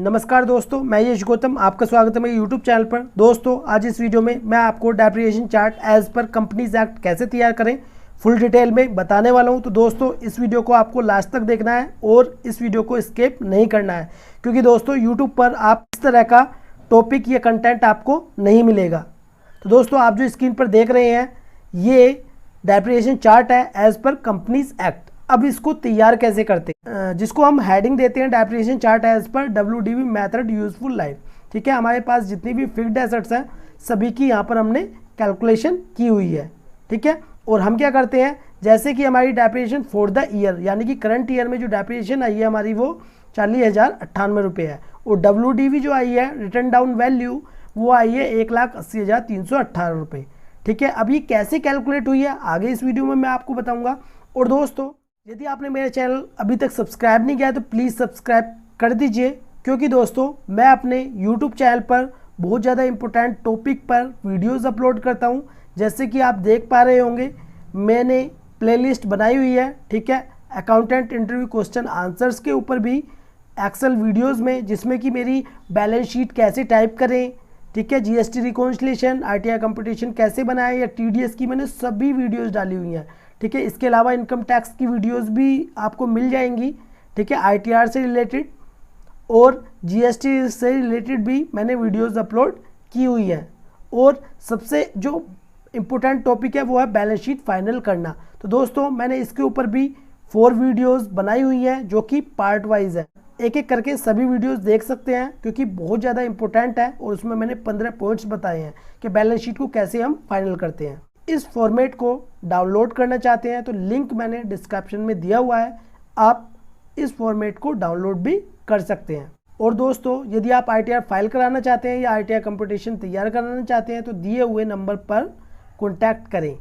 नमस्कार दोस्तों, मैं यश गौतम, आपका स्वागत है मेरे यूट्यूब चैनल पर। दोस्तों आज इस वीडियो में मैं आपको डेप्रिसिएशन चार्ट एज पर कंपनीज एक्ट कैसे तैयार करें फुल डिटेल में बताने वाला हूं। तो दोस्तों इस वीडियो को आपको लास्ट तक देखना है और इस वीडियो को स्किप नहीं करना है, क्योंकि दोस्तों यूट्यूब पर आप इस तरह का टॉपिक या कंटेंट आपको नहीं मिलेगा। तो दोस्तों आप जो स्क्रीन पर देख रहे हैं ये डेप्रिसिएशन चार्ट है एज पर कंपनीज एक्ट। अब इसको तैयार कैसे करते हैं, जिसको हम हेडिंग देते हैं डेप्रिसिएशन चार्ट एज पर WDV मेथड यूजफुल लाइफ। ठीक है, हमारे पास जितनी भी फिक्स्ड एसेट्स हैं सभी की यहाँ पर हमने कैलकुलेशन की हुई है। ठीक है, और हम क्या करते हैं, जैसे कि हमारी डेप्रिसिएशन फॉर द ईयर यानी कि करंट ईयर में जो डेप्रिसिएशन आई है हमारी वो 40,098 रुपये है, और WDV जो आई है रिटर्न डाउन वैल्यू वो आई है 1,80,318 रुपये। ठीक है, अब ये कैसे कैलकुलेट हुई है आगे इस वीडियो में मैं आपको बताऊंगा। और दोस्तों यदि आपने मेरे चैनल अभी तक सब्सक्राइब नहीं किया है तो प्लीज़ सब्सक्राइब कर दीजिए, क्योंकि दोस्तों मैं अपने YouTube चैनल पर बहुत ज़्यादा इंपॉर्टेंट टॉपिक पर वीडियोस अपलोड करता हूं। जैसे कि आप देख पा रहे होंगे मैंने प्लेलिस्ट बनाई हुई है। ठीक है, अकाउंटेंट इंटरव्यू क्वेश्चन आंसर्स के ऊपर भी एक्सेल वीडियोज़ में, जिसमें कि मेरी बैलेंस शीट कैसे टाइप करें, ठीक है, GST रिकॉन्सिलेशन, RTI कंपटीशन कैसे बनाएं या TDS की मैंने सभी वीडियोज़ डाली हुई हैं। ठीक है, इसके अलावा इनकम टैक्स की वीडियोस भी आपको मिल जाएंगी। ठीक है, ITR से रिलेटेड और GST से रिलेटेड भी मैंने वीडियोस अपलोड की हुई है। और सबसे जो इम्पोर्टेंट टॉपिक है वो है बैलेंस शीट फाइनल करना। तो दोस्तों मैंने इसके ऊपर भी 4 वीडियोस बनाई हुई हैं जो कि पार्ट वाइज है। एक एक करके सभी वीडियोस देख सकते हैं क्योंकि बहुत ज़्यादा इंपॉर्टेंट है, और उसमें मैंने 15 पॉइंट्स बताए हैं कि बैलेंस शीट को कैसे हम फाइनल करते हैं। इस फॉर्मेट को डाउनलोड करना चाहते हैं तो लिंक मैंने डिस्क्रिप्शन में दिया हुआ है, आप इस फॉर्मेट को डाउनलोड भी कर सकते हैं। और दोस्तों यदि आप ITR फाइल कराना चाहते हैं या ITR कंपटीशन तैयार कराना चाहते हैं तो दिए हुए नंबर पर कॉन्टैक्ट करें।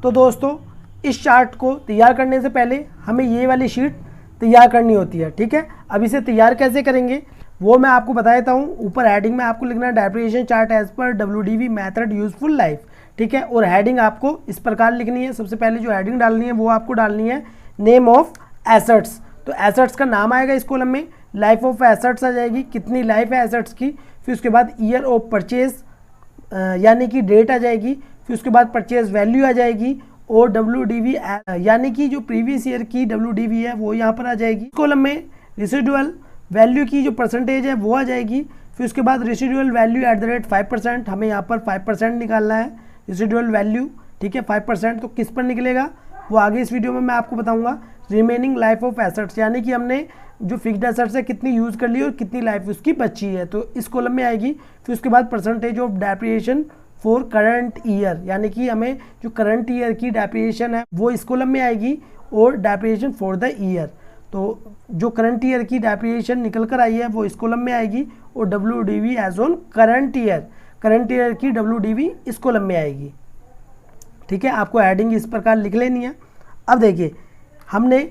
तो दोस्तों इस चार्ट को तैयार करने से पहले हमें ये वाली शीट तैयार करनी होती है। ठीक है, अब इसे तैयार कैसे करेंगे वो मैं आपको बता देता हूँ। ऊपर हेडिंग में आपको लिखना है डेप्रिसिएशन चार्ट एज पर WDV मेथड यूजफुल लाइफ। ठीक है, और हेडिंग आपको इस प्रकार लिखनी है। सबसे पहले जो हेडिंग डालनी है वो आपको डालनी है नेम ऑफ एसेट्स। तो एसेट्स का नाम आएगा इस कॉलम में, लाइफ ऑफ एसेट्स आ जाएगी, कितनी लाइफ है एसेट्स की, फिर उसके बाद ईयर ऑफ परचेज यानी कि डेट आ जाएगी, फिर उसके बाद परचेज वैल्यू आ जाएगी, और WDV यानी कि जो प्रीवियस ईयर की WDV है वो यहाँ पर आ जाएगी। इस कॉलम में रेसिडुअल वैल्यू की जो परसेंटेज है वो आ जाएगी, फिर उसके बाद रेसिडुअल वैल्यू @5%, हमें यहाँ पर 5% निकालना है रेसिडुअल वैल्यू। ठीक है, 5% तो किस पर निकलेगा वो आगे इस वीडियो में मैं आपको बताऊंगा। रिमेनिंग लाइफ ऑफ एसेट्स यानी कि हमने जो फिक्स्ड एसेट्स है कितनी यूज़ कर ली और कितनी लाइफ उसकी बची है, तो इस कॉलम में आएगी। फिर उसके बाद percentage of depreciation for current year यानी कि हमें जो करंट ईयर की डेप्रिसिएशन है वो इस कॉलम में आएगी, और डेप्रिसिएशन फॉर द ईयर, तो जो करंट ईयर की डेप्रिसिएशन निकल कर आई है वो इस कॉलम में आएगी, और WDV as on current year की WDV इस कॉलम में आएगी। ठीक है, आपको हेडिंग इस प्रकार लिख लेनी है। अब देखिए हमने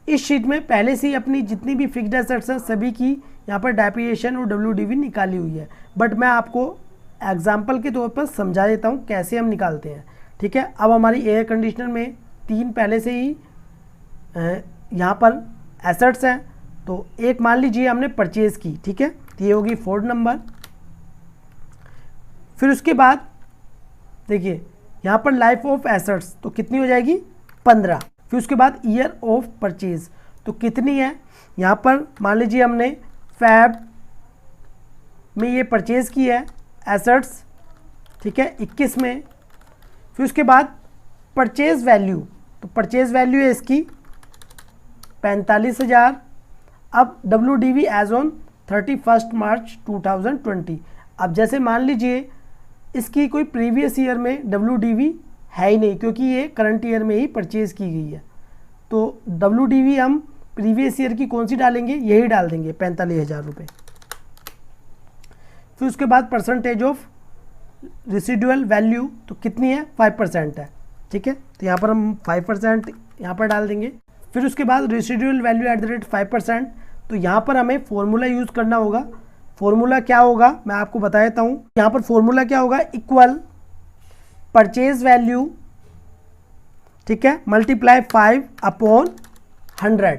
इस शीट में पहले से ही अपनी जितनी भी फिक्स्ड एसेट्स हैं सभी की यहाँ पर डेप्रिसिएशन और WDV निकाली हुई है, बट मैं आपको एग्जाम्पल के तौर पर समझा देता हूँ कैसे हम निकालते हैं। ठीक है, अब हमारी एयर कंडीशनर में 3 पहले से ही यहाँ पर एसेट्स हैं, तो एक मान लीजिए हमने परचेज़ की। ठीक है, तो ये होगी 4 नंबर। फिर उसके बाद देखिए यहाँ पर लाइफ ऑफ एसेट्स तो कितनी हो जाएगी 15। फिर उसके बाद ईयर ऑफ परचेज तो कितनी है, यहाँ पर मान लीजिए हमने फैब में ये परचेज की है एसेट्स। ठीक है, 21 में। फिर उसके बाद परचेज वैल्यू, तो परचेज वैल्यू है इसकी 45,000। अब WDV एज ऑन 31 मार्च 2020। अब जैसे मान लीजिए इसकी कोई प्रीवियस ईयर में WDV है ही नहीं, क्योंकि ये करंट ईयर में ही परचेज की गई है, तो WDV हम प्रीवियस ईयर की कौन सी डालेंगे, यही डाल देंगे 45,000 रुपये। फिर उसके बाद परसेंटेज ऑफ रेसिडुअल वैल्यू तो कितनी है 5% है। ठीक है, तो यहाँ पर हम 5% यहाँ पर डाल देंगे। फिर उसके बाद रेसिडुअल वैल्यू @5%, तो यहाँ पर हमें फॉर्मूला यूज़ करना होगा। फॉर्मूला क्या होगा मैं आपको बता देता हूँ। यहाँ पर फॉर्मूला क्या होगा, इक्वल परचेज वैल्यू, ठीक है, मल्टीप्लाई 5/100।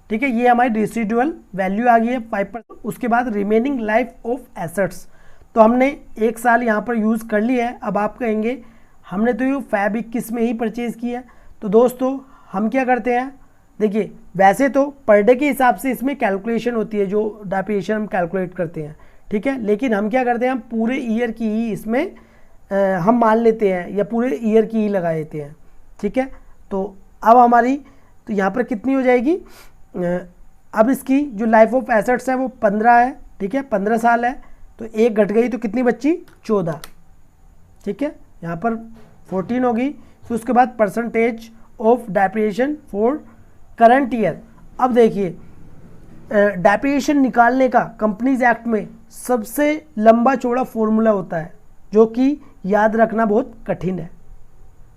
ठीक है, ये हमारी रेसिडुअल वैल्यू आ गई है 5%। उसके बाद रिमेनिंग लाइफ ऑफ एसेट्स, तो हमने 1 साल यहाँ पर यूज़ कर लिया है। अब आप कहेंगे हमने तो ये फैब 21 में ही परचेज़ किया है। तो दोस्तों हम क्या करते हैं, देखिए वैसे तो पर डे के हिसाब से इसमें कैलकुलेशन होती है, जो डेप्रिसिएशन हम कैलकुलेट करते हैं, ठीक है, लेकिन हम क्या करते हैं, हम पूरे ईयर की ही इसमें हम मान लेते हैं या पूरे ईयर की ही लगा देते हैं, ठीक है। तो अब हमारी तो यहाँ पर कितनी हो जाएगी, अब इसकी जो लाइफ ऑफ एसेट्स है वो 15 है, ठीक है, 15 साल है, तो एक घट गई तो कितनी बची, 14, ठीक है, यहाँ पर 14 होगी। फिर उसके बाद percentage of depreciation for current year. अब देखिए डेप्रिसिएशन निकालने का कंपनीज एक्ट में सबसे लंबा चौड़ा फॉर्मूला होता है, जो कि याद रखना बहुत कठिन है,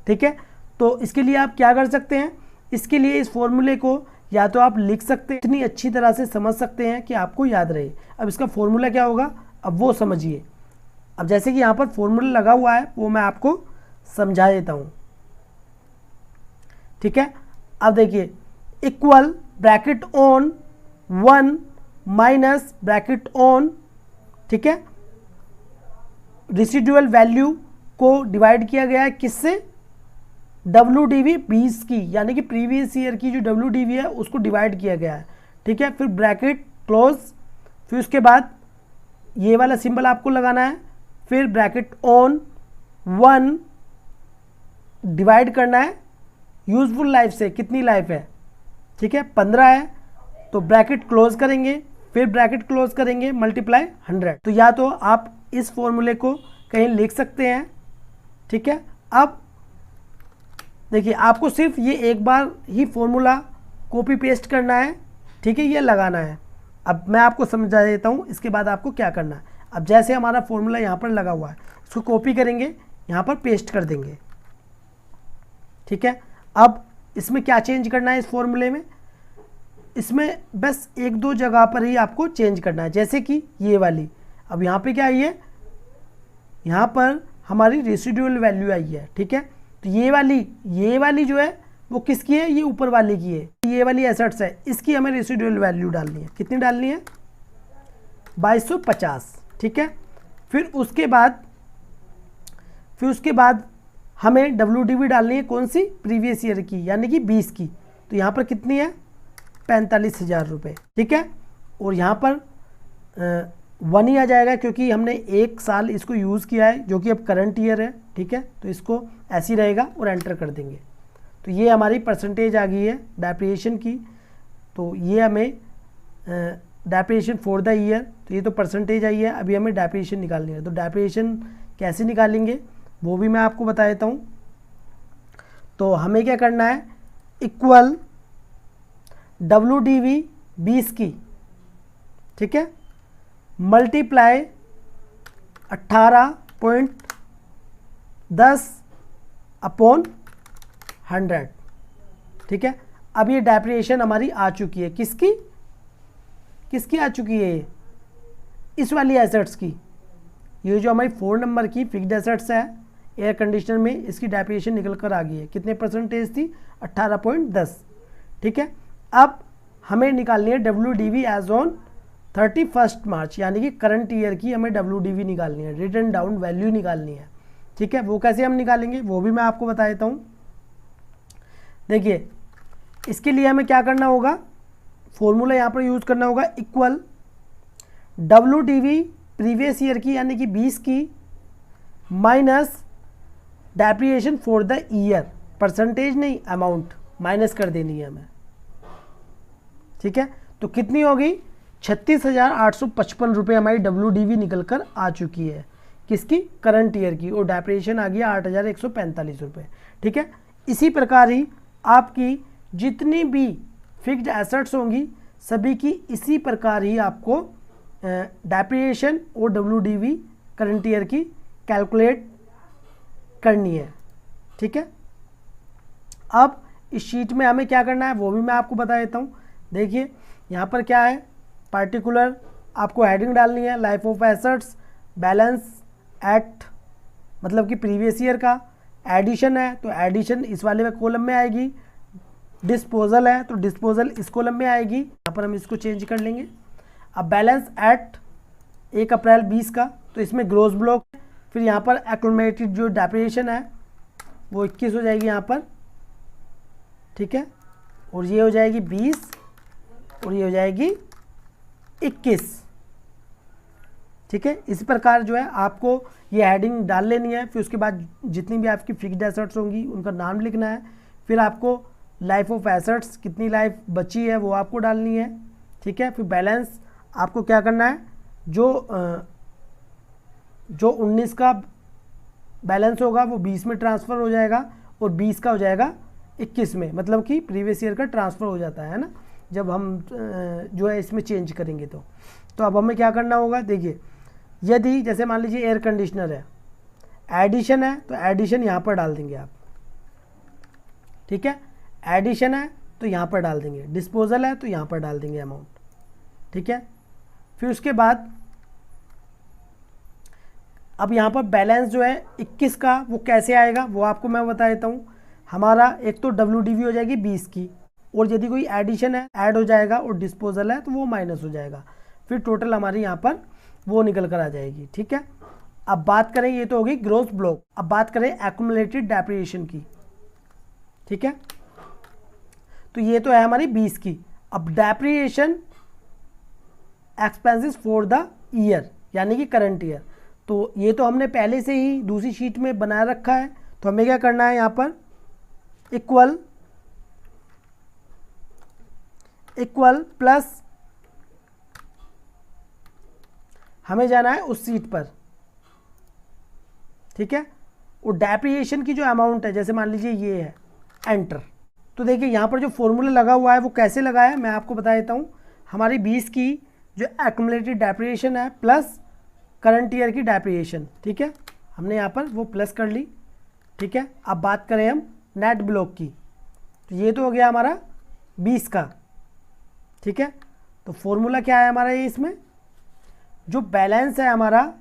ठीक है। तो इसके लिए आप क्या कर सकते हैं, इसके लिए इस फॉर्मूले को या तो आप लिख सकते हैं, इतनी अच्छी तरह से समझ सकते हैं कि आपको याद रहे। अब इसका फॉर्मूला क्या होगा, अब वो समझिए। अब जैसे कि यहाँ पर फॉर्मूला लगा हुआ है वो मैं आपको समझा देता हूँ, ठीक है। अब देखिए equal bracket on 1 minus bracket on, ठीक है, रेसिडुअल वैल्यू को डिवाइड किया गया है किससे, WDV 20 की, यानी कि प्रीवियस ईयर की जो WDV है उसको डिवाइड किया गया है, ठीक है। फिर ब्रैकेट क्लोज, फिर उसके बाद ये वाला सिंबल आपको लगाना है, फिर ब्रैकेट ऑन 1 डिवाइड करना है यूजफुल लाइफ से, कितनी लाइफ है, ठीक है, 15 है, तो ब्रैकेट क्लोज करेंगे, फिर ब्रैकेट क्लोज करेंगे मल्टीप्लाई 100। तो या तो आप इस फॉर्मूले को कहीं लिख सकते हैं, ठीक है। अब देखिए आपको सिर्फ ये एक बार ही फॉर्मूला कॉपी पेस्ट करना है, ठीक है, ये लगाना है। अब मैं आपको समझा देता हूँ इसके बाद आपको क्या करना है। अब जैसे हमारा फॉर्मूला यहाँ पर लगा हुआ है, इसको कॉपी करेंगे, यहाँ पर पेस्ट कर देंगे, ठीक है। अब इसमें क्या चेंज करना है, इस फॉर्मूले में, इसमें बस 1-2 जगह पर ही आपको चेंज करना है, जैसे कि ये वाली। अब यहाँ पे क्या आई है, यहाँ पर हमारी रेसिडुअल वैल्यू आई है, ठीक है। तो ये वाली जो है वो किसकी है, ये ऊपर वाली की है, ये वाली एसेट्स है, इसकी हमें रेसिडुअल वैल्यू डालनी है, कितनी डालनी है, 2250, ठीक है। फिर उसके बाद हमें WDV डालनी है, कौन सी, प्रीवियस ईयर की, यानी कि 20 की। तो यहाँ पर कितनी है, 45,000 रुपये, ठीक है। और यहाँ पर 1 ही आ जाएगा क्योंकि हमने 1 साल इसको यूज़ किया है, जो कि अब करंट ईयर है, ठीक है। तो इसको ऐसे ही रहेगा और एंटर कर देंगे। तो ये हमारी परसेंटेज आ गई है डेप्रिसिएशन की। तो ये हमें डेप्रिसिएशन फॉर द ईयर, तो ये तो परसेंटेज आई है, अभी हमें डेप्रिसिएशन निकालनी है। तो डेप्रिसिएशन कैसे निकालेंगे वो भी मैं आपको बता देता हूँ। तो हमें क्या करना है, इक्वल WDV 20 की, ठीक है, मल्टीप्लाई 18.10 अपॉन 100, ठीक है। अब ये डेप्रिसिएशन हमारी आ चुकी है, किसकी आ चुकी है, ये इस वाली एसेट्स की। ये जो हमारी 4 नंबर की फिक्स्ड एसेट्स है एयर कंडीशनर में, इसकी डेप्रिसिएशन निकल कर आ गई है, कितने परसेंटेज थी, 18.10, ठीक है। अब हमें निकालनी है WDV एज ऑन 31 मार्च, यानी कि करंट ईयर की हमें WDV निकालनी है, रिटन डाउन वैल्यू निकालनी है, ठीक है। वो कैसे हम निकालेंगे वो भी मैं आपको बता देता हूँ। देखिए इसके लिए हमें क्या करना होगा, फॉर्मूला यहाँ पर यूज़ करना होगा, इक्वल WDV प्रीवियस ईयर की, यानी कि 20 की, minus depreciation for the year, percentage नहीं अमाउंट माइनस कर देनी है हमें, ठीक है। तो कितनी होगी, 36,855 रुपये हमारी WDV निकल कर आ चुकी है, किसकी, करंट ईयर की, और डेप्रिसिएशन आ गया 8,145 रुपये, ठीक है। इसी प्रकार ही आपकी जितनी भी फिक्स्ड एसेट्स होंगी सभी की इसी प्रकार ही आपको डेप्रिसिएशन और WDV करंट ईयर की कैलकुलेट करनी है, ठीक है। अब इस शीट में हमें क्या करना है वो भी मैं आपको बता देता हूँ। देखिए यहाँ पर क्या है, पार्टिकुलर आपको हेडिंग डालनी है, life of assets, balance at मतलब कि प्रीवियस ईयर का, एडिशन है तो एडिशन इस वाले कॉलम में आएगी, डिस्पोजल है तो डिस्पोजल इस कॉलम में आएगी, यहाँ पर हम इसको चेंज कर लेंगे। अब बैलेंस एट 1 अप्रैल 20 का, तो इसमें ग्रोस ब्लॉक, फिर यहाँ पर एक्यूमुलेटेड जो डेप्रिसिएशन है वो 21 हो जाएगी यहाँ पर, ठीक है, और ये हो जाएगी 20 और ये हो जाएगी 21, ठीक है। इस प्रकार जो है आपको ये हेडिंग डाल लेनी है। फिर उसके बाद जितनी भी आपकी फिक्स्ड एसेट्स होंगी उनका नाम लिखना है। फिर आपको लाइफ ऑफ एसेट्स कितनी लाइफ बची है वो आपको डालनी है, ठीक है। फिर बैलेंस आपको क्या करना है, जो 19 का बैलेंस होगा वो 20 में ट्रांसफ़र हो जाएगा और 20 का हो जाएगा 21 में, मतलब कि प्रीवियस ईयर का ट्रांसफ़र हो जाता है ना, जब हम जो है इसमें चेंज करेंगे। तो अब हमें क्या करना होगा, देखिए यदि जैसे मान लीजिए एयर कंडीशनर है, एडिशन है तो एडिशन यहाँ पर डाल देंगे आप, ठीक है। एडिशन है तो यहाँ पर डाल देंगे, डिस्पोजल है तो यहाँ पर डाल देंगे अमाउंट, ठीक है। फिर उसके बाद अब यहाँ पर बैलेंस जो है 21 का वो कैसे आएगा वो आपको मैं बता देता हूँ। हमारा एक तो WDV हो जाएगी 20 की, और यदि कोई एडिशन है ऐड हो जाएगा और डिस्पोजल है तो वो माइनस हो जाएगा, फिर टोटल हमारी यहाँ पर वो निकल कर आ जाएगी, ठीक है। अब बात करें, ये तो होगी ग्रोस ब्लॉक। अब बात करें एक्यूमुलेटेड डेप्रिसिएशन की, ठीक है, तो ये तो है हमारी 20 की। अब depreciation expenses for the year यानी कि करंट ईयर, तो ये तो हमने पहले से ही दूसरी शीट में बना रखा है, तो हमें क्या करना है, यहाँ पर इक्वल प्लस हमें जाना है उस सीट पर, ठीक है। और डेप्रिसिएशन की जो अमाउंट है, जैसे मान लीजिए ये है, एंटर। तो देखिए यहाँ पर जो फॉर्मूला लगा हुआ है वो कैसे लगा है मैं आपको बता देता हूँ। हमारी 20 की जो एक्यूमुलेटेड डेप्रिसिएशन है प्लस करंट ईयर की डेप्रिसिएशन, ठीक है, हमने यहाँ पर वो प्लस कर ली, ठीक है। अब बात करें हम नेट ब्लॉक की, तो ये तो हो गया हमारा 20 का, ठीक है। तो फॉर्मूला क्या है हमारा, ये इसमें जो बैलेंस है हमारा,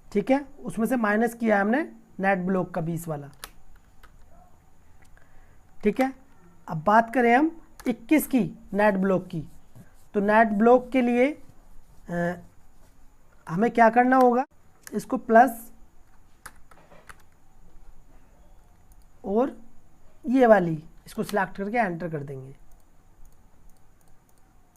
ठीक है, उसमें से माइनस किया है हमने नेट ब्लॉक का 20 वाला, ठीक है। अब बात करें हम 21 की नेट ब्लॉक की, तो नेट ब्लॉक के लिए हमें क्या करना होगा, इसको प्लस और ये वाली इसको सिलेक्ट करके एंटर कर देंगे,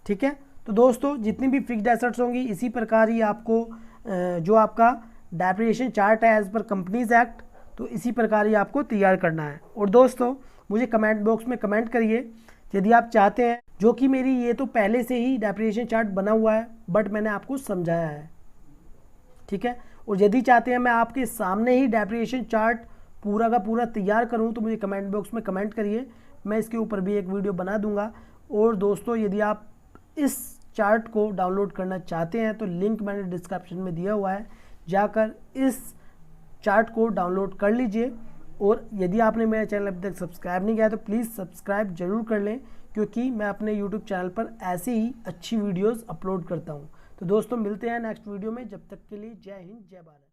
ठीक है। तो दोस्तों जितनी भी फिक्स्ड एसेट्स होंगी इसी प्रकार ही आपको जो आपका डेप्रिसिएशन चार्ट है एज पर कंपनीज एक्ट, तो इसी प्रकार ही आपको तैयार करना है। और दोस्तों मुझे कमेंट बॉक्स में कमेंट करिए यदि आप चाहते हैं, जो कि मेरी ये तो पहले से ही डेप्रिसिएशन चार्ट बना हुआ है बट मैंने आपको समझाया है, ठीक है। और यदि चाहते हैं मैं आपके सामने ही डेप्रिसिएशन चार्ट पूरा का पूरा तैयार करूं तो मुझे कमेंट बॉक्स में कमेंट करिए, मैं इसके ऊपर भी एक वीडियो बना दूंगा। और दोस्तों यदि आप इस चार्ट को डाउनलोड करना चाहते हैं तो लिंक मैंने डिस्क्रिप्शन में दिया हुआ है, जाकर इस चार्ट को डाउनलोड कर लीजिए। और यदि आपने मेरा चैनल अभी तक सब्सक्राइब नहीं किया तो प्लीज़ सब्सक्राइब जरूर कर लें, क्योंकि मैं अपने यूट्यूब चैनल पर ऐसे ही अच्छी वीडियोस अपलोड करता हूं। तो दोस्तों मिलते हैं नेक्स्ट वीडियो में, जब तक के लिए जय हिंद जय भारत।